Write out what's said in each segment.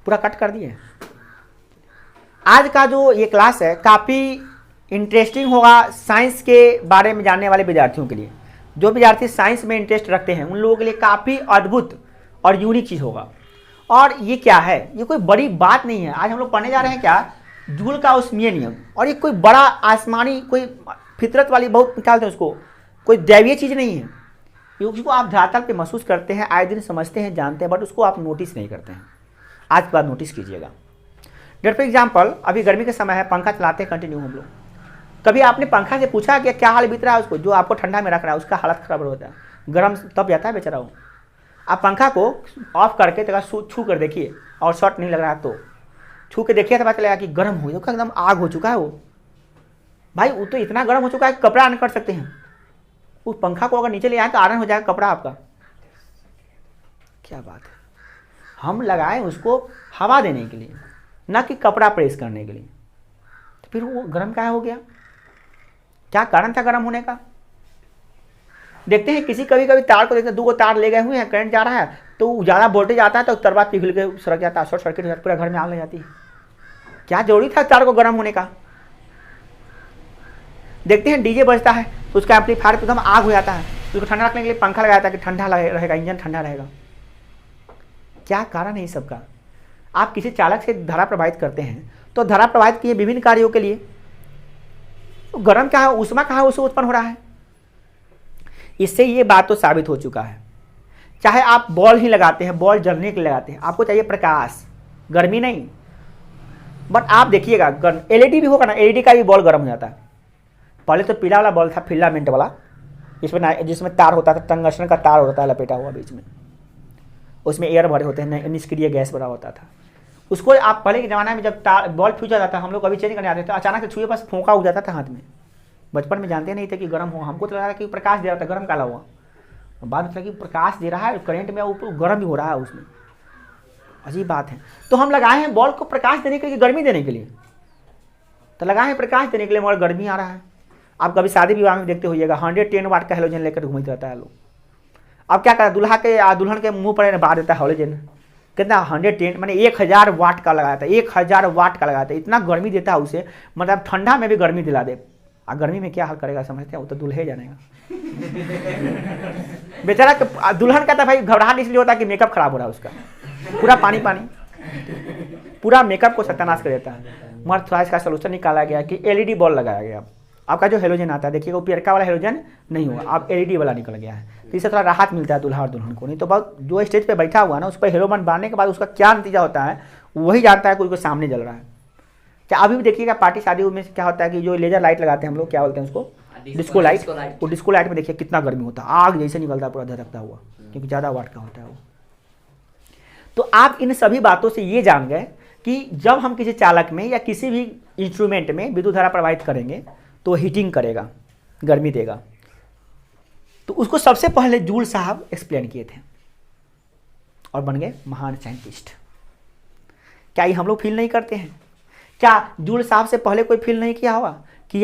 पूरा कट कर दिए। आज का जो ये क्लास है काफ़ी इंटरेस्टिंग होगा साइंस के बारे में जानने वाले विद्यार्थियों के लिए। जो विद्यार्थी साइंस में इंटरेस्ट रखते हैं उन लोगों के लिए काफ़ी अद्भुत और यूनिक चीज़ होगा। और ये क्या है, ये कोई बड़ी बात नहीं है। आज हम लोग पढ़ने जा रहे हैं क्या, जूल का उष्मीय नियम। और ये कोई बड़ा आसमानी कोई फितरत वाली बहुत निकालते हैं उसको, कोई दैवीय चीज़ नहीं है। उसको आप धरातल पे महसूस करते हैं, आए दिन समझते हैं, जानते हैं, बट उसको आप नोटिस नहीं करते हैं। आज के बाद नोटिस कीजिएगा। डेट फॉर एग्जाम्पल, अभी गर्मी के समय है, पंखा चलाते हैं कंटिन्यू हम लोग। कभी आपने पंखा से पूछा कि क्या हाल बीत रहा है उसको, जो आपको ठंडा में रख रहा है उसका हालत खराब होता है, गर्म तब जाता है बेचारा वो। आप पंखा को ऑफ करके तो छू कर देखिए और शॉर्ट नहीं लग रहा है तो छू के देखिए तो पता चलेगा कि गर्म हो गया, एकदम आग हो चुका है वो। भाई वो तो इतना गर्म हो चुका है कि कपड़ा नहीं कर सकते हैं। उस पंखा को अगर नीचे ले आए तो आयरन हो जाएगा कपड़ा आपका। क्या बात है, हम लगाए उसको हवा देने के लिए, ना कि कपड़ा प्रेस करने के लिए। तो फिर वो गर्म क्या हो गया, क्या कारण था गर्म होने का। देखते हैं किसी कभी कभी तार को देखते हैं, 2 तार ले गए हुए हैं, करंट जा रहा है तो ज़्यादा वोल्टेज आता है तो तरबा पिघल के सड़क जाता है, शॉर्ट सर्किट हो जाता है, पूरा घर में आग लग जाती है। क्या जरूरी था तार को गर्म होने का। देखते हैं डीजे बजता है तो उसका एम्पलीफायर एकदम आग हो जाता है, उसको ठंडा रखने के लिए पंखा लगाया था कि ठंडा रहेगा, इंजन ठंडा रहेगा। क्या कारण है इस सब का। आप किसी चालक से धारा प्रवाहित करते हैं तो धारा प्रवाहित किए विभिन्न कार्यों के लिए, तो गर्म क्या है, ऊष्मा कहाँ उससे उत्पन्न हो रहा है। इससे ये बात तो साबित हो चुका है। चाहे आप बॉल ही लगाते हैं, बॉल जलने के लिए लगाते हैं, आपको चाहिए प्रकाश, गर्मी नहीं। बट आप देखिएगा एलईडी भी होगा ना, एलईडी का भी बॉल गर्म हो जाता है। पहले तो पीला वाला बॉल था, फिलामेंट वाला, जिसमें तार होता था, टंगस्टन का तार होता है लपेटा हुआ बीच में, उसमें एयर भरे होते हैं, निष्क्रिय गैस भरा होता था। उसको आप पहले के ज़माने में जब तार बॉल फ्यूज जाता था, हम लोग कभी चेंज करने आते थे, अचानक से छुए पास फोंका उग जाता था हाथ में। बचपन में जानते नहीं थे कि गर्म हो, हमको तो लगा था कि प्रकाश दे रहा था, गर्म काला हुआ। बाद में कि प्रकाश दे रहा है, करंट में वो गर्म भी हो रहा है उसमें। अजीब बात है। तो हम लगाए हैं बॉल को प्रकाश देने के लिए, गर्मी देने के लिए तो लगाए हैं प्रकाश देने के लिए, मगर गर्मी आ रहा है। आप कभी शादी विवाह में देखते होइएगा 110 वाट का हेलोजन लेकर घूमते रहता है लोग। अब क्या करता है, दुल्हन के मुंह पर बार देता है हेलोजन, कितना 110 मैंने 1000 वाट का लगाया था, 1000 वाट का लगाया था। इतना गर्मी देता है उसे, मतलब ठंडा में भी गर्मी दिला दे। और गर्मी में क्या हाल करेगा समझते हैं, वो तो दूल्हे जानेगा। बेचारा दुल्हन का तो भाई घबराहट इसलिए होता है कि मेकअप खराब हो रहा है उसका, पूरा पानी पूरा मेकअप को सत्यानाश कर देता है। मगर थोड़ा इसका सोल्यूशन निकाला गया कि एलईडी बॉल लगाया गया। आपका जो हेलोजन आता है देखिएगा, वो पियरका वाला हेलोजन नहीं होगा, आप एलईडी वाला निकल गया है। तो इससे थोड़ा राहत मिलता है दूल्हा और दुल्हन को। नहीं तो बहुत जो स्टेज पे बैठा हुआ है ना, उस पर हेलोजन बांधने के बाद उसका क्या नतीजा होता है वही जानता है, कोई को सामने जल रहा है। क्या अभी भी देखिएगा पार्टी शादी में क्या होता है कि जो लेजर लाइट लगाते हैं हम लोग, क्या बोलते हैं उसको, डिस्को लाइट। वो डिस्को लाइट में देखिए कितना गर्मी होता है, आग जैसे निकलता है पूरा धधकता हुआ, क्योंकि ज़्यादा वाट का होता है वो। तो आप इन सभी बातों से ये जान गए कि जब हम किसी चालक में या किसी भी इंस्ट्रूमेंट में विद्युत धारा प्रवाहित करेंगे तो हीटिंग करेगा, गर्मी देगा। तो उसको सबसे पहले जूल साहब एक्सप्लेन किए थे और बन गए महान साइंटिस्ट। क्या ये हम लोग फील नहीं करते हैं? क्या जूल साहब से पहले कोई फील नहीं किया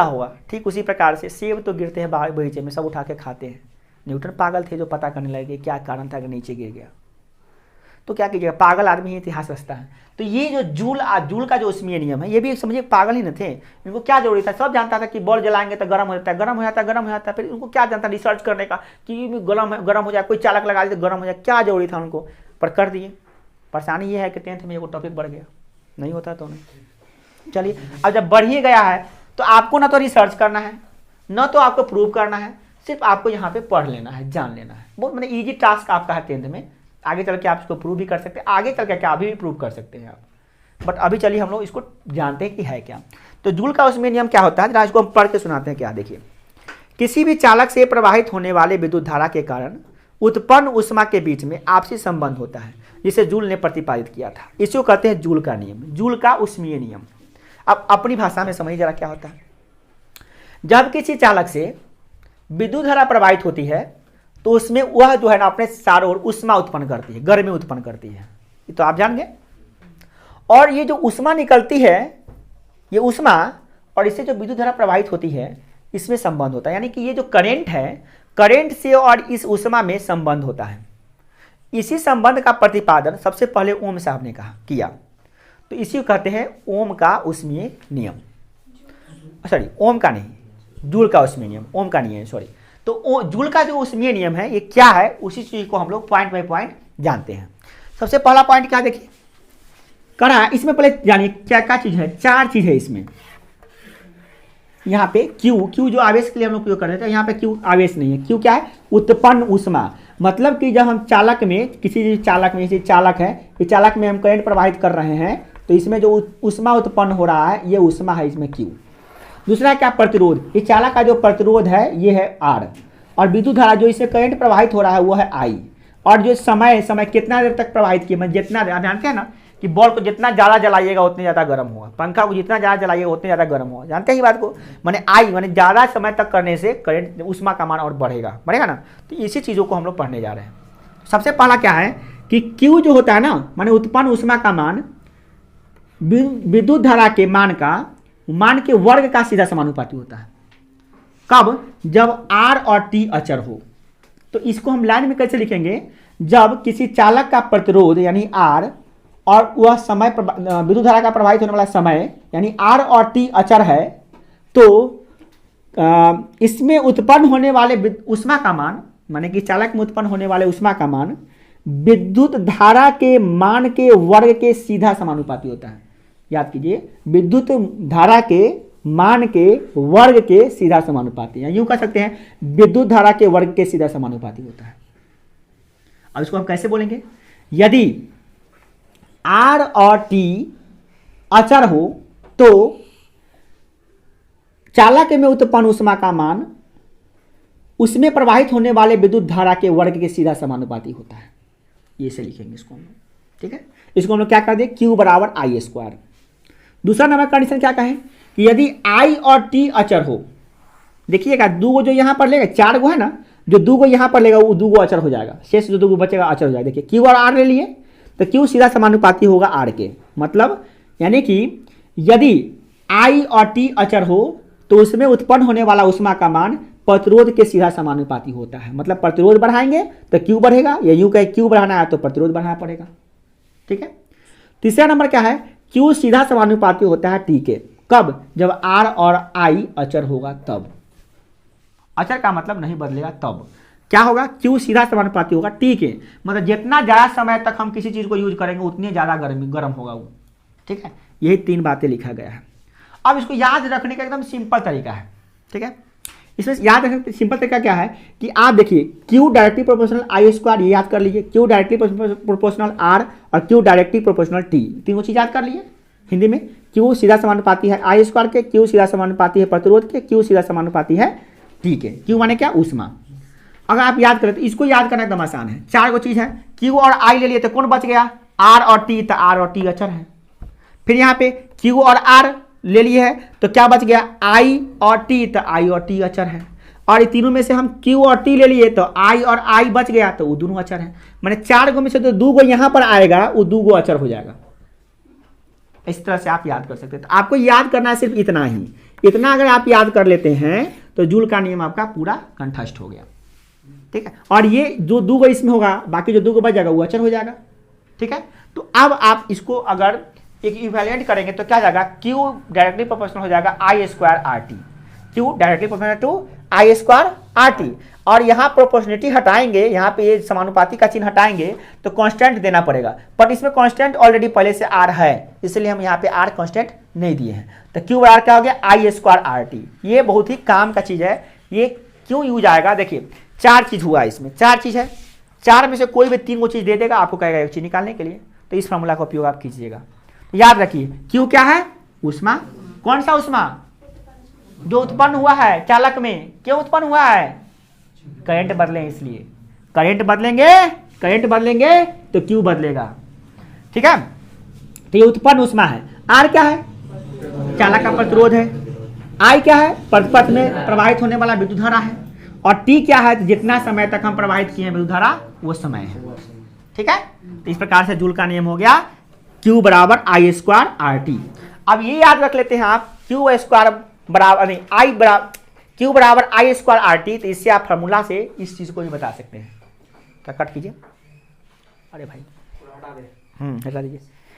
होगा? ठीक उसी प्रकार से सेब तो गिरते हैं बगीचे में, सब उठा के खाते हैं। न्यूटन पागल थे जो पता करने लगे क्या कारण था कि नीचे गिर गया। तो क्या कीजिएगा, पागल आदमी ही इतिहास रचता है। तो ये जो जूल का जो उष्मीय नियम है, ये भी समझिए पागल ही न थे। इनको क्या जरूरी था, सब जानता था कि बॉल जलाएंगे तो गर्म हो जाता है, गर्म हो जाता है। फिर उनको क्या जानता रिसर्च करने का कि गर्म हो जाए, कोई चालक लगा दे तो गर्म हो जाए, क्या जरूरी था उनको, पर कर दिए। परेशानी ये है कि 10th में वो टॉपिक बढ़ गया, नहीं होता तो नहीं। चलिए, अब जब बढ़ ही गया है तो आपको ना तो रिसर्च करना है, ना तो आपको प्रूव करना है, सिर्फ आपको यहाँ पे पढ़ लेना है, जान लेना है। बहुत मतलब ईजी टास्क आपका है 10th में। आगे चल के आप इसको प्रूव भी कर सकते हैं, आगे चल के क्या अभी भी प्रूव कर सकते हैं आप। बट अभी चलिए हम लोग इसको जानते हैं कि है क्या। तो जूल का उष्मीय नियम क्या होता है, जरा इसको हम पढ़ के सुनाते हैं। क्या देखिए, किसी भी चालक से प्रवाहित होने वाले विद्युत धारा के कारण उत्पन्न ऊष्मा के बीच में आपसी संबंध होता है, जिसे जूल ने प्रतिपादित किया था। इसको कहते हैं जूल का नियम, जूल का उष्मीय नियम। अब अपनी भाषा में समझिए जरा क्या होता है। जब किसी चालक से विद्युत धारा प्रवाहित होती है तो उसमें वह जो है ना अपने चारों ओर ऊष्मा उत्पन्न करती है, गर्मी उत्पन्न करती है। ये तो आप जान गए। और ये जो ऊष्मा निकलती है, ये ऊष्मा और इससे जो विद्युत धारा प्रवाहित होती है, इसमें संबंध होता है। यानी कि ये जो करंट है, करंट से और इस ऊष्मा में संबंध होता है। इसी संबंध का प्रतिपादन सबसे पहले ओम साहब ने कहा किया, तो इसी को कहते हैं ओम का उष्मीय नियम। सॉरी, ओम का नहीं, जूल का उष्मीय नियम, ओम का नहीं है, सॉरी। तो जूल का जो उष्मीय नियम है ये क्या है, उसी चीज को हम लोग पॉइंट बाय पॉइंट जानते हैं। सबसे पहला पॉइंट क्या देखिए करा, इसमें पहले जानिए क्या क्या चीज है, 4 चीज है इसमें। यहाँ पे क्यू जो आवेश के लिए हम लोग उपयोग कर रहे थे, यहाँ पे क्यू आवेश नहीं है। क्यू क्या है, उत्पन्न ऊष्मा। मतलब कि जब हम चालक में, किसी चालक में, जैसे चालक है, इस चालक में हम करंट प्रवाहित कर रहे हैं, तो इसमें जो ऊष्मा उत्पन्न हो रहा है ये ऊष्मा है इसमें क्यू। दूसरा क्या, प्रतिरोध। इस चालक का जो प्रतिरोध है ये है आर, और विद्युत धारा जो इससे करंट प्रवाहित हो रहा है वो है आई। और जो समय कितना देर तक प्रवाहित किया, मतलब जितना आप जानते हैं ना कि बॉल को जितना ज़्यादा जलाइएगा उतने ज़्यादा गर्म होगा, पंखा को जितना ज़्यादा जलाइएगा उतने ज़्यादा गर्म होगा, जानते हैं ये बात को। माने आई माने ज़्यादा समय तक करने से करंट ऊष्मा का मान और बढ़ेगा ना। तो इसी चीज़ों को हम लोग पढ़ने जा रहे हैं। सबसे पहला क्या है कि क्यू जो होता है ना, माने उत्पन्न ऊष्मा का मान विद्युत धारा के मान के वर्ग का सीधा समानुपाती होता है। कब, जब आर और टी अचर हो। तो इसको हम लाइन में कैसे लिखेंगे, जब किसी चालक का प्रतिरोध यानी आर और वह समय विद्युत धारा का प्रवाहित होने वाला समय यानी आर और टी अचर है, तो इसमें उत्पन्न होने वाले ऊष्मा का मान, माने कि चालक में उत्पन्न होने वाले ऊष्मा का मान विद्युत धारा के मान के वर्ग के सीधा समानुपाती होता है। याद कीजिए, विद्युत धारा के मान के वर्ग के सीधा समानुपाती, या यूं कह सकते हैं विद्युत धारा के वर्ग के सीधा समानुपाती होता है। अब इसको हम कैसे बोलेंगे, यदि आर और टी अचर हो तो चालक में उत्पन्न ऊष्मा का मान उसमें प्रवाहित होने वाले विद्युत धारा के वर्ग के सीधा समानुपाती होता है। ये से लिखेंगे इसको हम लोग, ठीक है। इसको हम लोग क्या कर दें, Q बराबर आई स्क्वायर। दूसरा नंबर कंडीशन क्या कहें कि यदि I और T अचर हो, देखिएगा दो गो जो यहाँ पर लेगा, 4 गो है ना, जो 2 गो यहाँ पर लेगा वो 2 गो अचर हो जाएगा, शेष जो 2 गो बचेगा अचर हो जाएगा। देखिए Q और R ले लिए तो Q सीधा समानुपाती होगा R के, मतलब यानी कि यदि I और T अचर हो तो उसमें उत्पन्न होने वाला ऊष्मा का मान प्रतिरोध के सीधा समानुपाती होता है। मतलब प्रतिरोध बढ़ाएंगे तो Q बढ़ेगा, या यूं कहे Q बढ़ाना है तो प्रतिरोध बढ़ाना पड़ेगा, ठीक है। तीसरा नंबर क्या है, Q सीधा समानुपाती होता है T के, कब, जब R और I अचर होगा तब। अचर का मतलब नहीं बदलेगा तब क्या होगा, Q सीधा समानुपाती होगा T के, मतलब जितना ज़्यादा समय तक हम किसी चीज़ को यूज करेंगे उतनी ज़्यादा गर्म होगा वो, ठीक है। यही 3 बातें लिखा गया है। अब इसको याद रखने का एकदम सिंपल तरीका है, ठीक है। इसमें याद रखने सिंपल तरीका क्या है कि आप देखिए Q डायरेक्टली प्रोपोर्शनल आई स्क्वायर, ये याद कर लीजिए, Q डायरेक्टली प्रोपोर्शनल R और Q डायरेक्टली प्रोपोर्शनल T, तीनों चीज़ याद कर लीजिए। हिंदी में Q सीधा समानुपाती है आई स्क्वायर के, Q सीधा समानुपाती है प्रतिरोध के, Q सीधा समानुपाती है T के। Q माने क्या, ऊष्मा। अगर आप याद करें तो इसको याद करना एकदम आसान है। 4 गो चीज़ है, Q और I ले लिए तो कौन बच गया, R और T, तो R और T अचर है। फिर यहाँ पे Q और R ले लिए है तो क्या बच गया, I और T, तो I और T अचर है। और ये तीनों में से हम Q और T ले लिए तो I और I बच गया, तो वो दोनों अचर है। माने 4 गो में से तो 2 गो यहाँ पर आएगा, वो 2 गो अचर हो जाएगा। इस तरह से आप याद कर सकते हैं। तो आपको याद करना है सिर्फ इतना ही, इतना अगर आप याद कर लेते हैं तो जूल का नियम आपका पूरा कंठस्थ हो गया, ठीक है। और ये जो 2 गो इसमें होगा, बाकी जो 2 गो बच जाएगा वो अचर हो जाएगा, ठीक है। तो अब आप इसको अगर एक इवैल्यूएट करेंगे तो क्या जाएगा, Q डायरेक्टली प्रोपोर्शनल हो जाएगा I square R T, Q directly proportional to I square R T. और यहाँ प्रोपोर्शनलिटी हटाएंगे, यहाँ पे ये समानुपाती का चिन्ह हटाएंगे तो कांस्टेंट देना पड़ेगा, बट इसमें कांस्टेंट ऑलरेडी पहले से R है, इसलिए हम यहाँ पे R कांस्टेंट नहीं दिए हैं। तो Q बराबर क्या हो गया, आई स्क्वायर आर टी। ये बहुत ही काम का चीज़ है, ये क्यों यूज आएगा, देखिए 4 चीज़ हुआ इसमें, 4 चीज़ है, 4 में से कोई भी 3 को चीज़ दे देगा, आपको कहेगा एक चीज़ निकालने के लिए, तो इस फॉर्मूला का उपयोग आप कीजिएगा। याद रखिए Q क्या है, ऊष्मा। कौन सा ऊष्मा, जो उत्पन्न हुआ है चालक में, क्यों उत्पन्न हुआ है, करंट बदले, इसलिए करंट बदलेंगे तो Q बदलेगा, ठीक है। तो ये उत्पन्न ऊष्मा है। R क्या है, चालक का प्रतिरोध है। I क्या है, पथ में प्रवाहित होने वाला विद्युत धारा है। और T क्या है, जितना समय तक हम प्रवाहित किए हैं विद्युत धारा वो समय है, ठीक है। तो इस प्रकार से जूल का नियम हो गया Q बराबर आई स्क्वायर आर टी। अब ये याद रख लेते हैं आप, Q स्क्वायर बराबर नहीं आई बराबर Q बराबर आई स्क्वायर आर टी, तो इससे आप फार्मूला से इस चीज को भी बता सकते हैं। तो कट कीजिए, अरे भाई पूरा हटा दे। हटा दीजिए।